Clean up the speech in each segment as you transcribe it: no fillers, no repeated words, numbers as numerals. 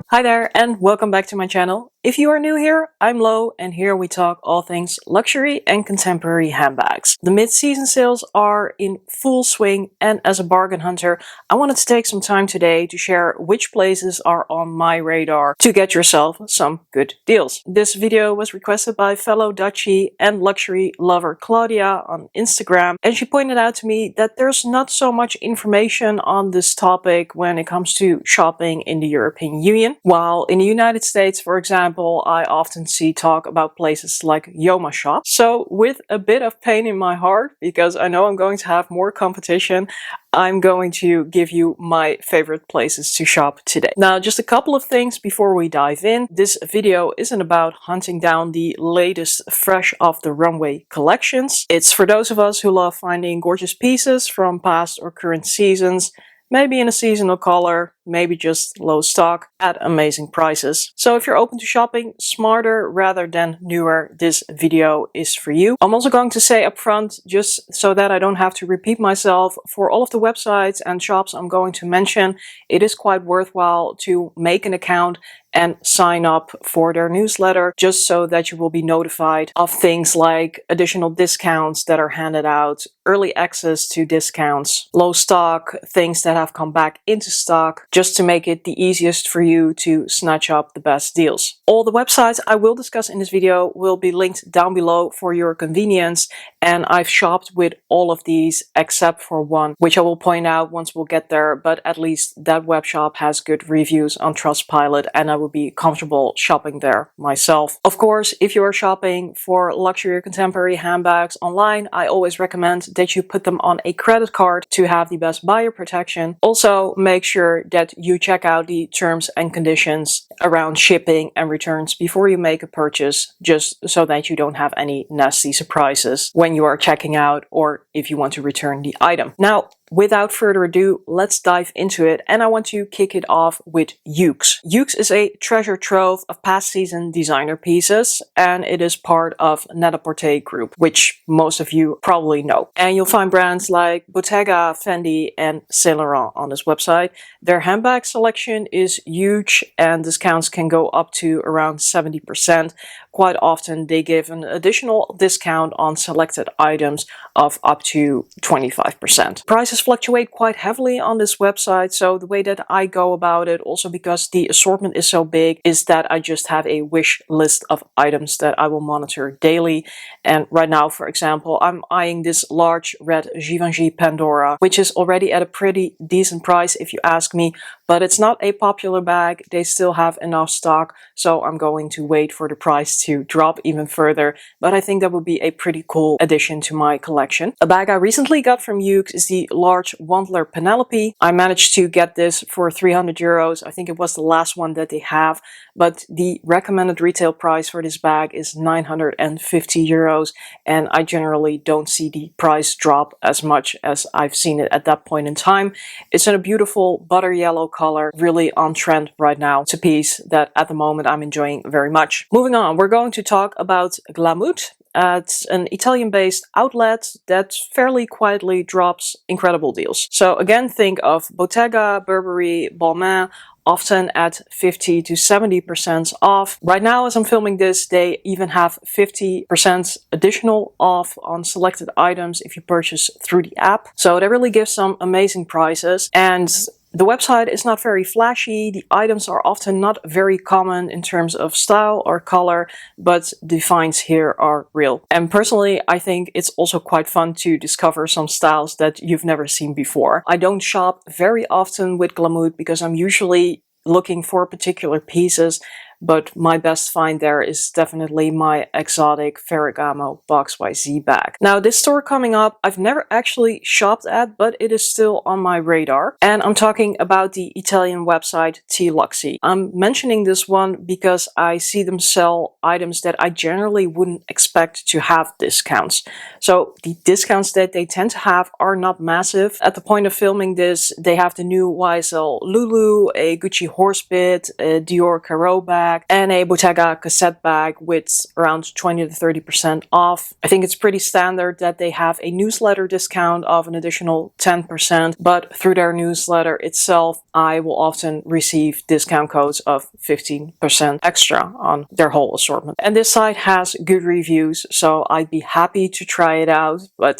Hi there and welcome back to my channel. If you are new here, I'm Lo and here we talk all things luxury and contemporary handbags. The mid-season sales are in full swing and as a bargain hunter, I wanted to take some time today to share which places are on my radar to get yourself some good deals. This video was requested by fellow Dutchie and luxury lover Claudia on Instagram, and she pointed out to me that there's not so much information on this topic when it comes to shopping in the European Union. While in the United States, for example, I often see talk about places like Yoma Shop. So with a bit of pain in my heart, because I know I'm going to have more competition, I'm going to give you my favorite places to shop today. Now, just a couple of things before we dive in. This video isn't about hunting down the latest fresh off the runway collections. It's for those of us who love finding gorgeous pieces from past or current seasons, maybe in a seasonal color, maybe just low stock at amazing prices. So if you're open to shopping smarter rather than newer, this video is for you. I'm also going to say up front, just so that I don't have to repeat myself, for all of the websites and shops I'm going to mention, it is quite worthwhile to make an account and sign up for their newsletter, just so that you will be notified of things like additional discounts that are handed out, early access to discounts, low stock, things that have come back into stock, just to make it the easiest for you to snatch up the best deals. All the websites I will discuss in this video will be linked down below for your convenience, and I've shopped with all of these except for one, which I will point out once we'll get there, but at least that web shop has good reviews on Trustpilot and I would be comfortable shopping there myself. Of course, if you are shopping for luxury or contemporary handbags online, I always recommend that you put them on a credit card to have the best buyer protection. Also, make sure that you check out the terms and conditions around shipping and returns before you make a purchase, just so that you don't have any nasty surprises when you are checking out or if you want to return the item. Now, without further ado, let's dive into it, and I want to kick it off with Yoox. Yoox is a treasure trove of past season designer pieces, and it is part of Net-a-Porter Group, which most of you probably know. And you'll find brands like Bottega, Fendi, and Saint Laurent on this website. Their handbag selection is huge, and discounts can go up to around 70%. Quite often they give an additional discount on selected items of up to 25%. Prices fluctuate quite heavily on this website, so the way that I go about it, also because the assortment is so big, is that I just have a wish list of items that I will monitor daily. And right now, for example, I'm eyeing this large red Givenchy Pandora, which is already at a pretty decent price if you ask me, but it's not a popular bag. They still have enough stock, so I'm going to wait for the price to drop even further, but I think that would be a pretty cool addition to my collection. A bag I recently got from Yoox is the large Wandler Penelope. I managed to get this for 300 euros. I think it was the last one that they have, but the recommended retail price for this bag is 950 euros, and I generally don't see the price drop as much as I've seen it at that point in time. It's in a beautiful butter yellow color, really on trend right now. It's a piece that at the moment I'm enjoying very much. Moving on, we're going to talk about Glamout. It's an Italian-based outlet that fairly quietly drops incredible deals. So again, think of Bottega, Burberry, Balmain, often at 50 to 70% off. Right now, as I'm filming this, they even have 50% additional off on selected items if you purchase through the app. So that really gives some amazing prices. And the website is not very flashy, the items are often not very common in terms of style or color, but the finds here are real. And personally, I think it's also quite fun to discover some styles that you've never seen before. I don't shop very often with Glamout because I'm usually looking for particular pieces, but my best find there is definitely my exotic Ferragamo Box by Z bag. Now, this store coming up, I've never actually shopped at, but it is still on my radar. And I'm talking about the Italian website T. Luxi. I'm mentioning this one because I see them sell items that I generally wouldn't expect to have discounts. So the discounts that they tend to have are not massive. At the point of filming this, they have the new YSL Lulu, a Gucci Horsebit, a Dior Caro bag, bag and a Bottega cassette bag with around 20 to 30% off. I think it's pretty standard that they have a newsletter discount of an additional 10%, but through their newsletter itself, I will often receive discount codes of 15% extra on their whole assortment. And this site has good reviews, so I'd be happy to try it out, but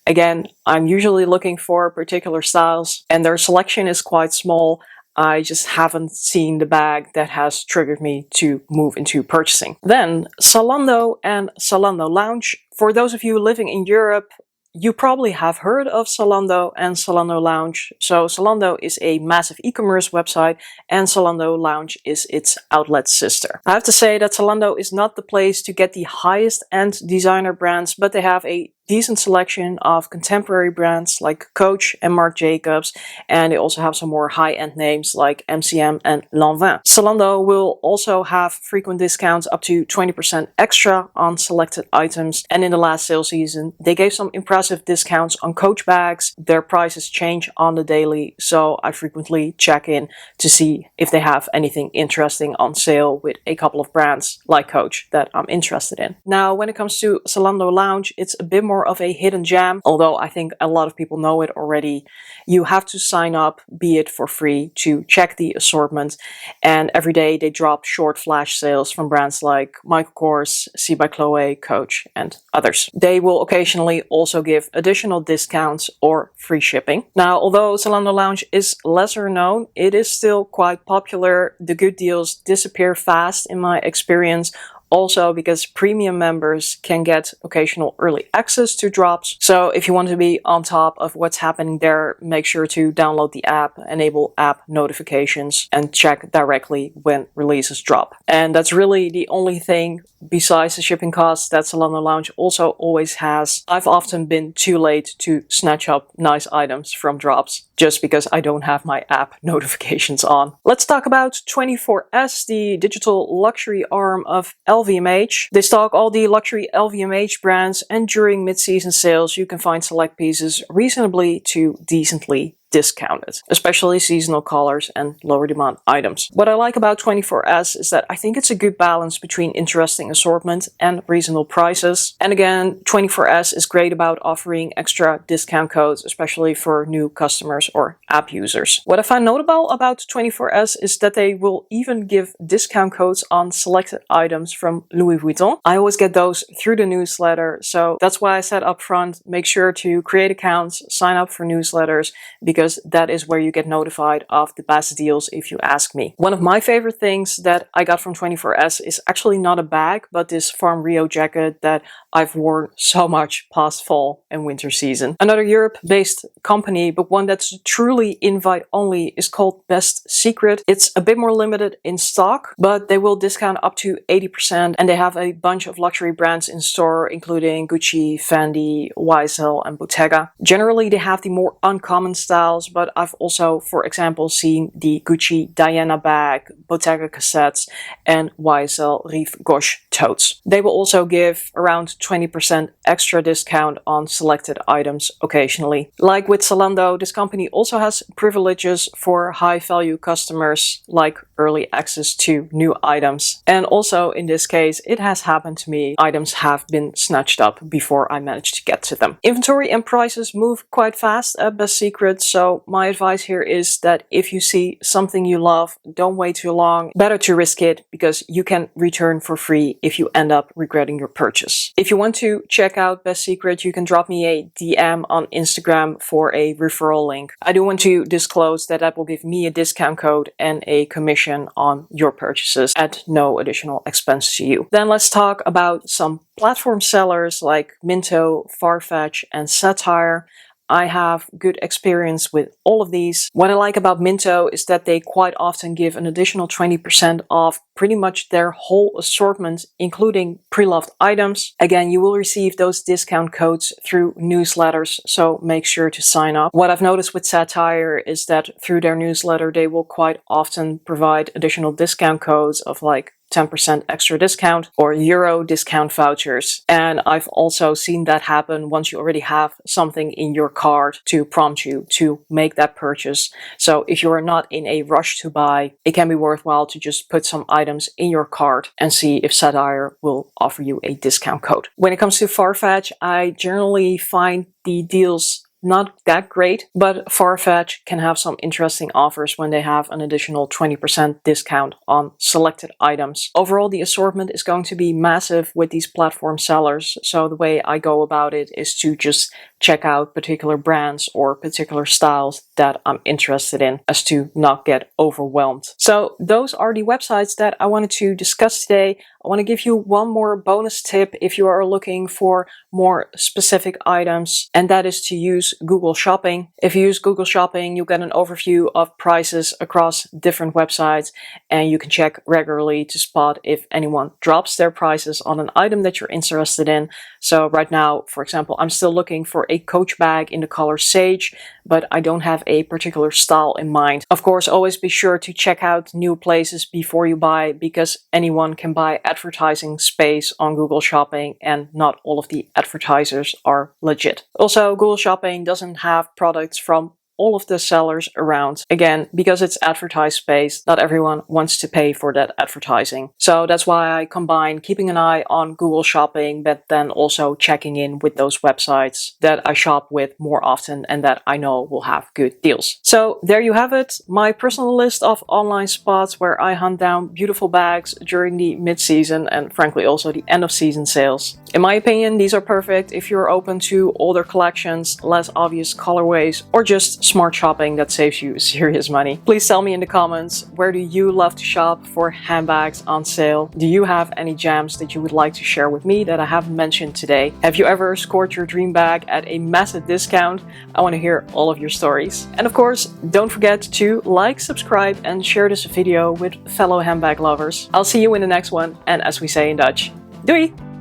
again, I'm usually looking for particular styles and their selection is quite small. I just haven't seen the bag that has triggered me to move into purchasing. Then Zalando and Zalando Lounge. For those of you living in Europe, you probably have heard of Zalando and Zalando Lounge. So Zalando is a massive e-commerce website and Zalando Lounge is its outlet sister. I have to say that Zalando is not the place to get the highest end designer brands, but they have a decent selection of contemporary brands like Coach and Marc Jacobs, and they also have some more high-end names like MCM and Lanvin. Zalando will also have frequent discounts up to 20% extra on selected items, and in the last sale season they gave some impressive discounts on Coach bags. Their prices change on the daily, so I frequently check in to see if they have anything interesting on sale with a couple of brands like Coach that I'm interested in. Now, when it comes to Zalando Lounge, it's a bit more of a hidden gem, although I think a lot of people know it already. You have to sign up, be it for free, to check the assortment, and every day they drop short flash sales from brands like Michael Kors, C by Chloe, Coach, and others. They will occasionally also give additional discounts or free shipping. Now, although Zalando Lounge is lesser known, it is still quite popular. The good deals disappear fast in my experience. Also because premium members can get occasional early access to drops. So if you want to be on top of what's happening there, make sure to download the app, enable app notifications, and check directly when releases drop. And that's really the only thing besides the shipping costs that Zalando Lounge also always has. I've often been too late to snatch up nice items from drops just because I don't have my app notifications on. Let's talk about 24S, the digital luxury arm of LVMH. They stock all the luxury LVMH brands, and during mid-season sales you can find select pieces reasonably to decently discounted, especially seasonal colors and lower demand items. What I like about 24S is that I think it's a good balance between interesting assortment and reasonable prices. And again, 24S is great about offering extra discount codes, especially for new customers or app users. What I find notable about 24S is that they will even give discount codes on selected items from Louis Vuitton. I always get those through the newsletter, so that's why I said up front, make sure to create accounts, sign up for newsletters, because that is where you get notified of the best deals if you ask me. One of my favorite things that I got from 24S is actually not a bag, but this Farm Rio jacket that I've worn so much past fall and winter season. Another Europe-based company, but one that's truly invite only, is called Best Secret. It's a bit more limited in stock, but they will discount up to 80%, and they have a bunch of luxury brands in store, including Gucci, Fendi, YSL, and Bottega. Generally, they have the more uncommon styles, but I've also, for example, seen the Gucci Diana bag, Bottega cassettes, and YSL Rive Gauche totes. They will also give around 20% extra discount on selected items occasionally. Like with Zalando, this company also has privileges for high value customers, like early access to new items. And also in this case, it has happened to me. Items have been snatched up before I managed to get to them. Inventory and prices move quite fast at Best Secret, so my advice here is that if you see something you love, don't wait too long. Better to risk it, because you can return for free if you end up regretting your purchase. If you want to check out Best Secret, you can drop me a DM on Instagram for a referral link. I do want to disclose that that will give me a discount code and a commission on your purchases at no additional expense to you. Then let's talk about some platform sellers like Minto, Farfetch, and Satire. I have good experience with all of these. What I like about Minto is that they quite often give an additional 20% off pretty much their whole assortment, including pre-loved items. Again, you will receive those discount codes through newsletters, so make sure to sign up. What I've noticed with Satire is that through their newsletter, they will quite often provide additional discount codes of like 10% extra discount or euro discount vouchers. And I've also seen that happen once you already have something in your cart to prompt you to make that purchase. So if you are not in a rush to buy, it can be worthwhile to just put some items in your cart and see if Satire will offer you a discount code. When it comes to Farfetch, I generally find the deals not that great, but Farfetch can have some interesting offers when they have an additional 20% discount on selected items. Overall, the assortment is going to be massive with these platform sellers. So the way I go about it is to just check out particular brands or particular styles that I'm interested in, as to not get overwhelmed. So those are the websites that I wanted to discuss today. I want to give you one more bonus tip if you are looking for more specific items, and that is to use Google Shopping. If you use Google Shopping, you get an overview of prices across different websites, and you can check regularly to spot if anyone drops their prices on an item that you're interested in. So right now, for example, I'm still looking for a Coach bag in the color Sage, but I don't have a particular style in mind. Of course, always be sure to check out new places before you buy, because anyone can buy advertising space on Google Shopping and not all of the advertisers are legit. Also, Google Shopping doesn't have products from all of the sellers around. Again, because it's advertised space, not everyone wants to pay for that advertising. So that's why I combine keeping an eye on Google Shopping, but then also checking in with those websites that I shop with more often and that I know will have good deals. So there you have it, my personal list of online spots where I hunt down beautiful bags during the mid-season and frankly also the end of season sales. In my opinion, these are perfect if you're open to older collections, less obvious colorways, or just smart shopping that saves you serious money. Please tell me in the comments, where do you love to shop for handbags on sale? Do you have any gems that you would like to share with me that I haven't mentioned today? Have you ever scored your dream bag at a massive discount? I want to hear all of your stories. And of course, don't forget to like, subscribe, and share this video with fellow handbag lovers. I'll see you in the next one, and as we say in Dutch, doei!